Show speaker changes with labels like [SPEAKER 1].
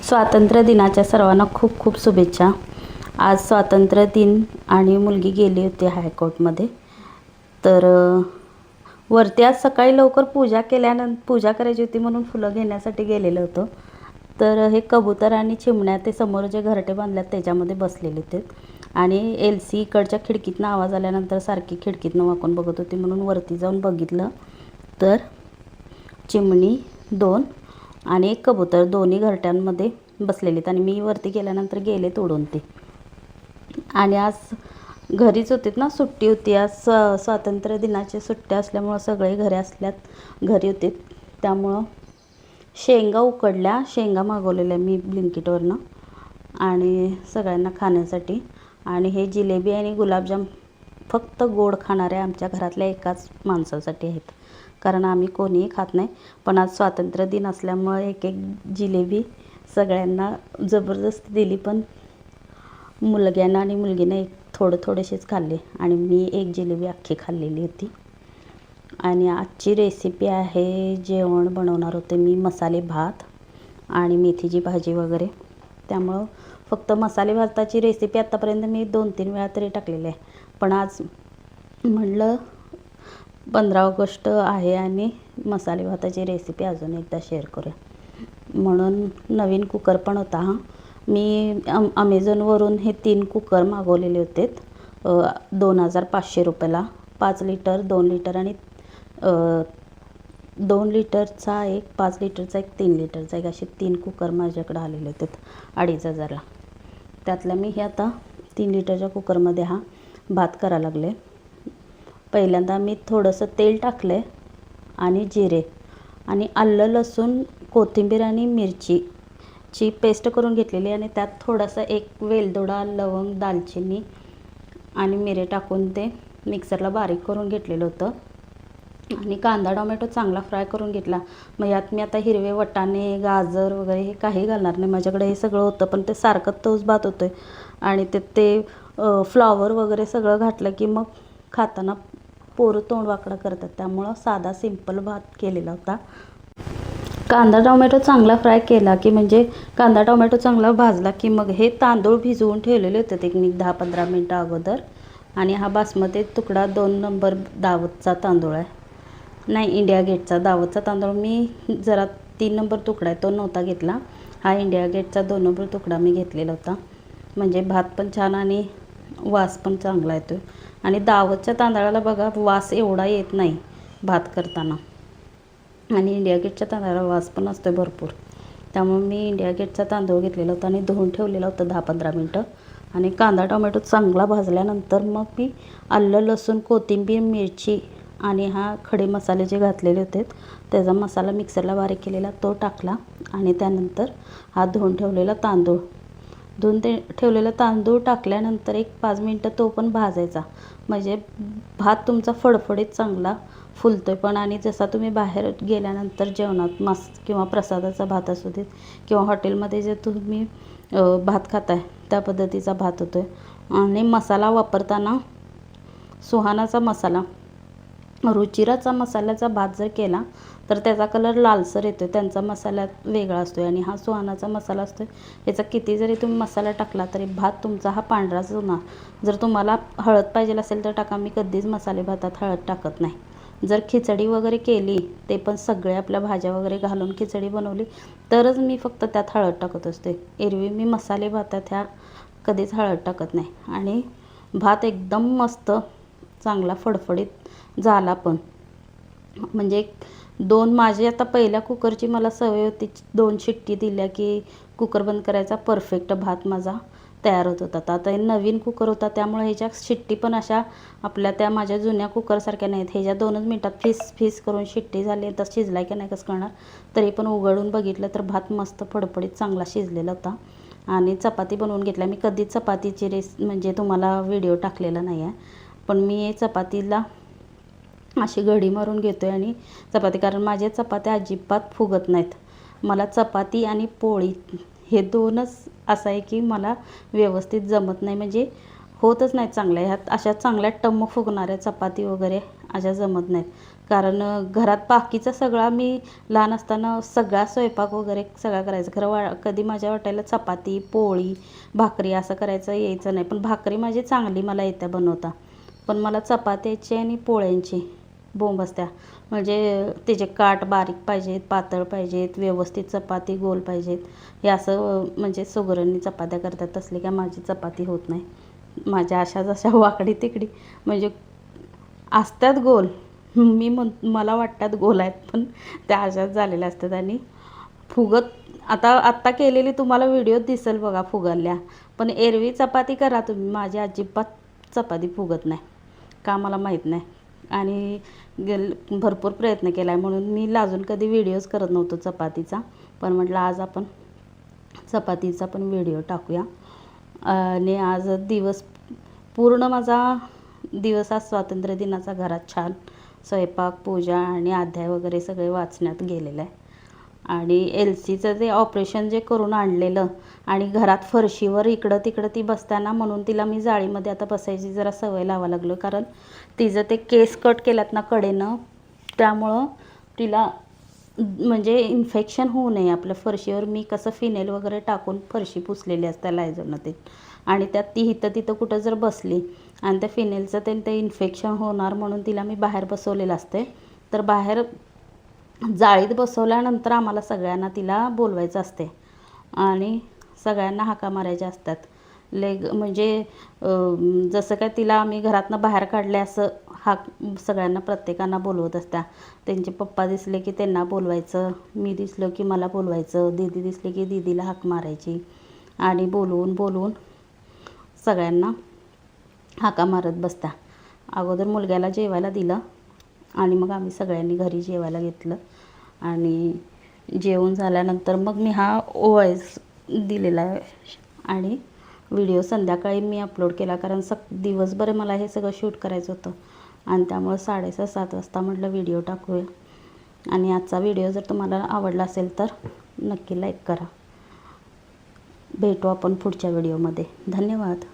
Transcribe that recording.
[SPEAKER 1] स्वातंत्र्य दिनाच्या सर्वांना खूप खूप शुभेच्छा. आज स्वातंत्र्य दिन आणि मुलगी गेली होती हायकोर्टमध्ये. तर वरती आज सकाळी लवकर पूजा करायची होती म्हणून फुलं घेण्यासाठी गेलेलं होतं. तर हे कबूतर आणि चिमण्या ते समोर जे घरटे बांधल्यात त्याच्यामध्ये बसलेले होते आणि एलसी इकडच्या खिडकीतनं आवाज आल्यानंतर सारखी खिडकीतनं वाकून बघत होती म्हणून वरती जाऊन बघितलं तर चिमणी 2 आणि एक कबूतर दोन्ही घरट्यांमध्ये बसलेलीत आणि मी वरती गेल्यानंतर गेले तोडून ते. आणि आज घरीच होतीत ना, सुट्टी होती आज, स्वातंत्र्य दिनाची सुट्ट्या असल्यामुळं सगळे घरी होते. त्यामुळं शेंगा उकडल्या, शेंगा मागवलेल्या मी ब्लिंकिटवरनं आणि सगळ्यांना खाण्यासाठी. आणि हे जिलेबी आणि गुलाबजाम फक्त गोड खाणाऱ्या आमच्या घरातल्या एकाच माणसासाठी आहेत, कारण आम्ही कोणीही खात नाही. पण आज स्वातंत्र्य दिन असल्यामुळं एक जिलेबी सगळ्यांना जबरदस्ती दिली, पण मुलग्यानं आणि मुलगीनं थोडेसेच खाल्ले आणि मी एक जिलेबी अख्खी खाल्लेली होती. आणि आजची रेसिपी आहे, जेवण बनवणार होते मी मसाले भात आणि मेथीची भाजी वगैरे. त्यामुळं फक्त मसाले भाताची रेसिपी आत्तापर्यंत मी 2-3 वेळा तरी टाकलेली आहे, पण आज म्हणलं 15 ऑगस्ट आहे आणि मसाले भाताची रेसिपी अजून एकदा शेअर करूया म्हणून. नवीन कुकर पण होता हा. मी अमेझॉनवरून हे 3 कुकर मागवलेले होते 2500 रुपयाला. 5 लिटर, 2 लिटर आणि 2 लिटरचा एक, 5 लिटरचा एक, 3 लिटरचा एक, असे 3 कुकर माझ्याकडे आलेले होते 2500ला. त्यातलं मी हे आता 3 लिटरच्या कुकरमध्ये हा भात करायला लागले. पहिल्यांदा मी थोडंसं तेल टाकलं आणि जिरे आणि आलं, लसूण, कोथिंबीर आणि मिरचीची पेस्ट करून घेतलेली आणि त्यात थोडासा एक वेलदोडा, लवंग, दालचिनी आणि मिरे टाकून ते मिक्सरला बारीक करून घेतलेलं होतं. आणि कांदा टोमॅटो चांगला फ्राय करून घेतला. मग यात मी आता हिरवे वाटाणे, गाजर वगैरे हे काही घालणार नाही. माझ्याकडे हे सगळं होतं, पण ते सारखं तोच भात होतो आहे आणि ते फ्लॉवर वगैरे सगळं घातलं की मग खाताना पोरं तोंड वाकडं करतात. त्यामुळं साधा सिंपल भात केलेला होता. कांदा टोमॅटो चांगला फ्राय केला की, म्हणजे कांदा टोमॅटो चांगला भाजला की मग हे तांदूळ भिजवून ठेवलेले होते एक 10-15 मिनटं अगोदर. आणि हा बासमती तुकडा 2 नंबर दावतचा तांदूळ आहे, नाही इंडिया गेटचा. दावतचा तांदूळ मी जरा 3 नंबर तुकडा आहे तो नव्हता घेतला. हा इंडिया गेटचा 2 नंबर तुकडा मी घेतलेला होता. म्हणजे भात पण छान आणि वास पण चांगला येतो. आणि दावतच्या तांदळाला बघा वास एवढा येत नाही भात करताना, आणि इंडिया गेटच्या तांदळाला वास पण असतो भरपूर. त्यामुळे मी इंडिया गेटचा तांदूळ घेतलेला होता आणि धुवून ठेवलेला होता 10-15 मिनटं. आणि कांदा टोमॅटो चांगला भाजल्यानंतर मग मी आलं, लसूण, कोथिंबीर, मिरची आणि हा खडे मसाले जे घातलेले होते त्याचा मसाला मिक्सरला बारीक केलेला तो टाकला. आणि त्यानंतर हा धुवून ठेवलेला तांदूळ टाकल्यानंतर एक 5 मिनटं तो पण भाजायचा. म्हणजे भात तुमचा फडफडीत चांगला फुलतो आहे पण. आणि जसा तुम्ही बाहेर गेल्यानंतर जेवणात किंवा प्रसादाचा भात असू देत किंवा हॉटेलमध्ये जे तुम्ही भात खाताय त्या पद्धतीचा भात होतो आहे. आणि मसाला वापरताना सुहानाचा मसाला, रुचिराचा मसाल्याचा भात जर केला तर त्याचा कलर लालसर येतो, त्यांचा मसाला वेगळा असतो. आणि हा सुहानाचा मसाला असतो, याचा किती जरी तुम्ही मसाला टाकला तरी भात तुमचा हा पांढराच होणार. जर तुम्हाला हळद पाहिजे असेल तर टाका, मी कधीच मसाले भातात हळद टाकत नाही. जर खिचडी वगैरे केली, ते पण सगळे आपल्या भाज्या वगैरे घालून खिचडी बनवली तरच मी फक्त त्यात हळद टाकत असते. एरवी मी मसाले भातात ह्या कधीच हळद टाकत नाही. आणि भात एकदम मस्त चांगला फडफडीत झाला पण. म्हणजे 2 माझी आता पहिल्या कुकरची मला सवय होती, 2 शिट्टी दिल्या की कुकर बंद करायचा, परफेक्ट भात माझा तयार होत होता. आता नवीन कुकर होता त्यामुळे ह्याच्या शिट्टी पण अशा आपल्या त्या माझ्या जुन्या कुकरसारख्या नाहीत. ह्याच्या 2च मिनटात फिस करून शिट्टी झाली, तर शिजलाय की नाही कसं कळणार. तरी पण उघडून बघितलं तर भात मस्त फडफडीत चांगला शिजलेला होता. आणि चपाती बनवून घेतल्या. मी कधीच चपातीची म्हणजे तुम्हाला व्हिडिओ टाकलेला नाही आहे, पण मी चपातीला अशी घडी मारून घेतो आहे आणि चपाती, कारण माझ्या चपात्या अजिबात फुगत नाहीत. मला चपाती आणि पोळी हे 2च असं आहे की मला व्यवस्थित जमत नाही, म्हणजे होतच नाहीत चांगल्या. ह्यात अशा चांगल्या टम्म फुगणाऱ्या चपाती वगैरे अशा जमत नाहीत. कारण घरात बाकीचा सगळा मी लहान असताना सगळा स्वयंपाक वगैरे सगळा करायचा. खरं कधी माझ्या वाट्याला चपाती, पोळी, भाकरी असं करायचं यायचं नाही. पण भाकरी माझी चांगली मला येत्या बनवता. पण मला चपात्याची आणि पोळ्यांची बोंब असत्या. म्हणजे त्याचे काठ बारीक पाहिजेत, पातळ पाहिजेत, व्यवस्थित चपाती गोल पाहिजेत. हे असं म्हणजे सुगरणनी चपात्या करतात तसली काय माझी चपाती होत नाही. माझ्या अशा जशा वाकडी तिकडी म्हणजे असतात गोल, मला वाटतात गोल आहेत, पण त्या अशाच झालेल्या असतात. आणि फुगत आत्ता केलेली तुम्हाला व्हिडिओ दिसेल बघा फुगल्या. पण एरवी चपाती करा तुम्ही, माझी अजिबात चपाती फुगत नाही, का मला माहीत नाही. आणि भरपूर प्रयत्न केला आहे म्हणून मी लाजून कधी व्हिडिओज करत नव्हतो चपातीचा. पण म्हटलं आज आपण चपातीचा पण व्हिडिओ टाकूया. आणि आज पूर्ण माझा दिवस आज स्वातंत्र्य दिनाचा घरात छान स्वयंपाक, पूजा आणि अध्याय वगैरे सगळे वाचण्यात गेलेलं आहे. आणि एलसीचं ते ऑपरेशन जे करून आणलेलं आणि घरात फरशीवर इकडं तिकडं ती बसताना, म्हणून तिला मी जाळीमध्ये आता बसायची जरा सवय लावा लागलो. कारण तिचं ते केस कट केल्यात ना कडेनं, त्यामुळं तिला म्हणजे इन्फेक्शन होऊ नये. आपल्या फरशीवर मी कसं फिनेल वगैरे टाकून फरशी पुसलेली असते लायझॉलनं ते, आणि त्यात ती इथं तिथं कुठं जर बसली आणि त्या फिनेलचं ते इन्फेक्शन होणार म्हणून तिला मी बाहेर बसवलेलं असते. तर बाहेर जाळीत बसवल्यानंतर आम्हाला सगळ्यांना तिला बोलवायचं असते आणि सगळ्यांना हाका मारायच्या असतात. म्हणजे जसं काय तिला आम्ही घरातनं बाहेर काढले असं सगळ्यांना प्रत्येकांना बोलवत असत्या. त्यांचे पप्पा दिसले की त्यांना बोलवायचं, मी दिसलो की मला बोलवायचं, दीदी दिसले की दीदीला हाक मारायची. आणि बोलवून सगळ्यांना हाका मारत बसत्या. अगोदर मुलग्याला जेवायला दिलं आणि मग आम्ही सगळ्यांनी घरी जेवायला घेतलं. आणि जेवण झाल्यानंतर मग मी हा वॉइस दिलेला आहे आणि व्हिडिओ संध्याकाळी मी अपलोड केला. कारण दिवसभर मला हे सगळं शूट करायचं होतं आणि त्यामुळं 6:30-7 वाजता म्हटलं व्हिडिओ टाकूया. आणि आजचा व्हिडिओ जर तुम्हाला आवडला असेल तर नक्की लाईक करा. भेटू आपण पुढच्या व्हिडिओमध्ये. धन्यवाद.